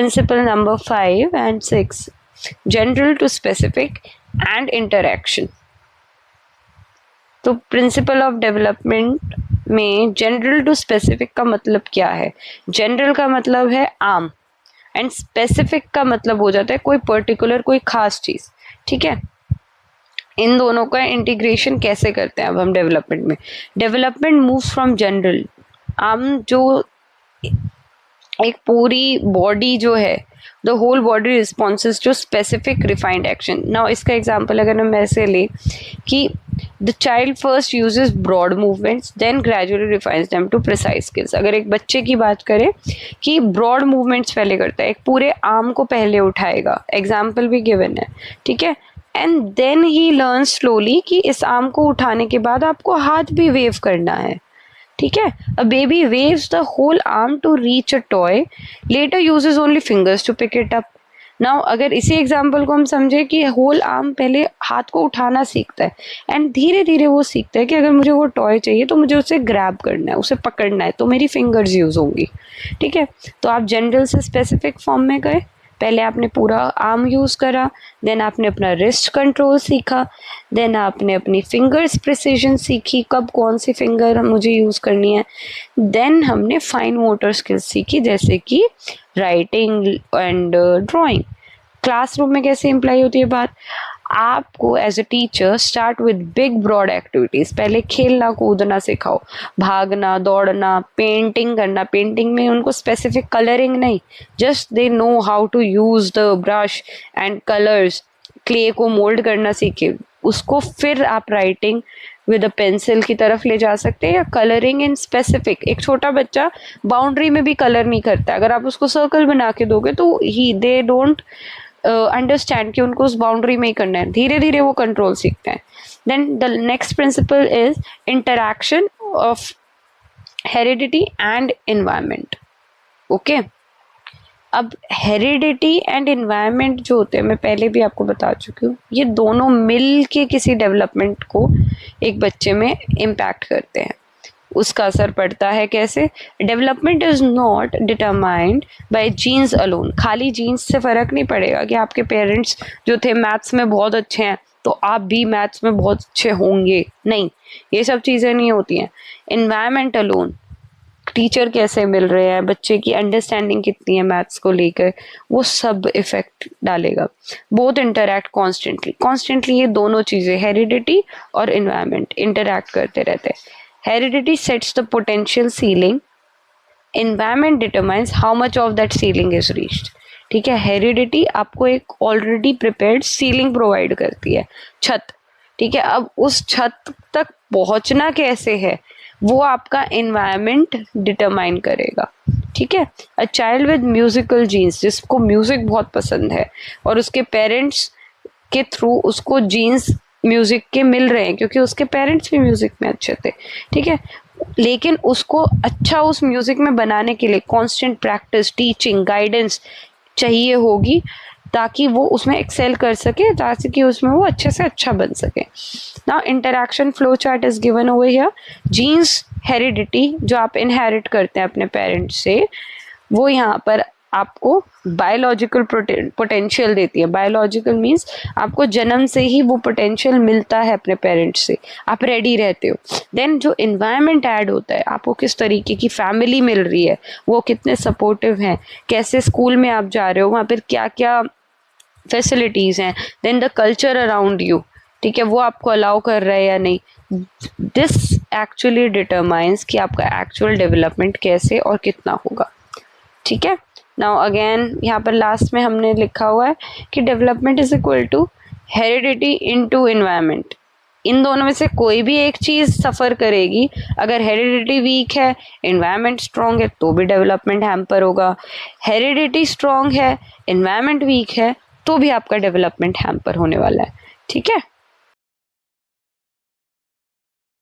Principal number 5 and 6, general to specific and interaction. तो principle of development में general to specific का मतलब क्या है? जनरल का मतलब है आम, एंड स्पेसिफिक का मतलब हो जाता है कोई पर्टिकुलर, कोई खास चीज। ठीक है, इन दोनों का इंटीग्रेशन कैसे करते हैं अब हम डेवलपमेंट में? डेवलपमेंट मूव्स फ्रॉम जनरल, आम, जो एक पूरी बॉडी जो है, the whole body responses to specific refined action. Now इसका एग्जांपल अगर हम ऐसे ले कि the child first uses broad movements then gradually refines them to precise skills. अगर एक बच्चे की बात करें कि ब्रॉड मूवमेंट्स पहले करता है, एक पूरे आर्म को पहले उठाएगा, एग्जाम्पल भी गिवन है, ठीक है, and then he learn slowly कि इस आर्म को उठाने के बाद आपको हाथ भी वेव करना है। ठीक है, a baby waves the whole arm to reach a toy, later uses only fingers to pick it up. Now अगर इसी एग्जाम्पल को हम समझे कि होल आर्म पहले हाथ को उठाना सीखता है, एंड धीरे धीरे वो सीखता है कि अगर मुझे वो टॉय चाहिए तो मुझे उसे ग्रैब करना है, उसे पकड़ना है, तो मेरी फिंगर्स यूज होंगी। ठीक है, तो आप जनरल से स्पेसिफिक फॉर्म में गए, पहले आपने पूरा आर्म यूज करा, देन आपने अपना रिस्ट कंट्रोल सीखा, देन आपने अपनी फिंगर्स प्रिसीजन सीखी, कब कौन सी फिंगर मुझे यूज करनी है, देन हमने फाइन मोटर स्किल्स सीखी जैसे कि राइटिंग एंड ड्राइंग। क्लासरूम में कैसे इम्प्लाई होती है बात? आपको as a teacher start with big broad activities, पहले खेलना कूदना सिखाओ, भागना दौड़ना, पेंटिंग करना, पेंटिंग में उनको स्पेसिफिक कलरिंग नहीं, just they know how to use the brush and colours, clay को मोल्ड करना सीखे, उसको फिर आप राइटिंग विद अ पेंसिल की तरफ ले जा सकते हैं, या कलरिंग इन स्पेसिफिक। एक छोटा बच्चा बाउंड्री में भी कलर नहीं करता, अगर आप उसको सर्कल बना के दोगे तो ही दे डोंट अंडरस्टैंड कि उनको उस बाउंड्री में ही करना है, धीरे धीरे वो कंट्रोल सीखते हैं। Then the next principle is interaction of heredity and environment. Okay, अब हेरिडिटी एंड एनवायरनमेंट जो होते हैं, मैं पहले भी आपको बता चुकी हूँ, ये दोनों मिल के किसी डेवलपमेंट को एक बच्चे में इम्पैक्ट करते हैं। उसका असर पड़ता है कैसे? Development is not determined by genes alone. खाली जीन्स से फर्क नहीं पड़ेगा कि आपके पेरेंट्स जो थे मैथ्स में बहुत अच्छे हैं तो आप भी मैथ्स में बहुत अच्छे होंगे, नहीं, ये सब चीज़ें नहीं होती हैं। एनवायरनमेंट अलोन, टीचर कैसे मिल रहे हैं, बच्चे की अंडरस्टैंडिंग कितनी है मैथ्स को लेकर, वो सब इफेक्ट डालेगा। बोथ इंटरैक्ट कॉन्स्टेंटली, ये दोनों चीज़ें हेरिडिटी और एनवायरनमेंट इंटरैक्ट करते रहते हैं। Heredity sets the potential ceiling. Environment determines how much of that ceiling is reached. ठीक है, हेरिडिटी आपको एक ऑलरेडी प्रिपेयर्ड सीलिंग प्रोवाइड करती है, छत। ठीक है, अब उस छत तक पहुंचना कैसे है वो आपका एनवायरनमेंट डिटरमाइन करेगा। ठीक है, a child with musical genes, जिसको म्यूजिक बहुत पसंद है और उसके पेरेंट्स के थ्रू उसको जीन्स म्यूजिक के मिल रहे हैं क्योंकि उसके पेरेंट्स भी म्यूजिक में अच्छे थे। ठीक है, लेकिन उसको अच्छा उस म्यूजिक में बनाने के लिए कांस्टेंट प्रैक्टिस, टीचिंग, गाइडेंस चाहिए होगी ताकि वो उसमें एक्सेल कर सके, ताकि उसमें वो अच्छे से अच्छा बन सके। Now interaction flow chart is given over here. Genes, heredity जो आप इनहेरिट करते हैं अपने पेरेंट्स से, वो यहाँ पर आपको बायोलॉजिकल पोटेंशियल देती है। बायोलॉजिकल मीन्स आपको जन्म से ही वो पोटेंशियल मिलता है अपने पेरेंट्स से, आप रेडी रहते हो। देन जो इन्वायरमेंट ऐड होता है, आपको किस तरीके की फैमिली मिल रही है, वो कितने सपोर्टिव हैं, कैसे स्कूल में आप जा रहे हो, वहाँ पर क्या क्या फैसिलिटीज़ हैं, then the culture around you, ठीक है, वो आपको अलाउ कर रहा है या नहीं। दिस एक्चुअली डिटरमाइंस कि आपका एक्चुअल डेवलपमेंट कैसे और कितना होगा। ठीक है, नाउ अगेन यहाँ पर लास्ट में हमने लिखा हुआ है कि development is equal to heredity into environment. इन दोनों में से कोई भी एक चीज़ सफ़र करेगी। अगर हेरिडिटी वीक है, एनवायरनमेंट स्ट्रॉन्ग है, तो भी डेवलपमेंट हैम्पर होगा। हेरिडिटी स्ट्रॉन्ग है, एनवायरनमेंट वीक है, तो भी आपका डेवलपमेंट हैम्पर होने वाला है। ठीक है,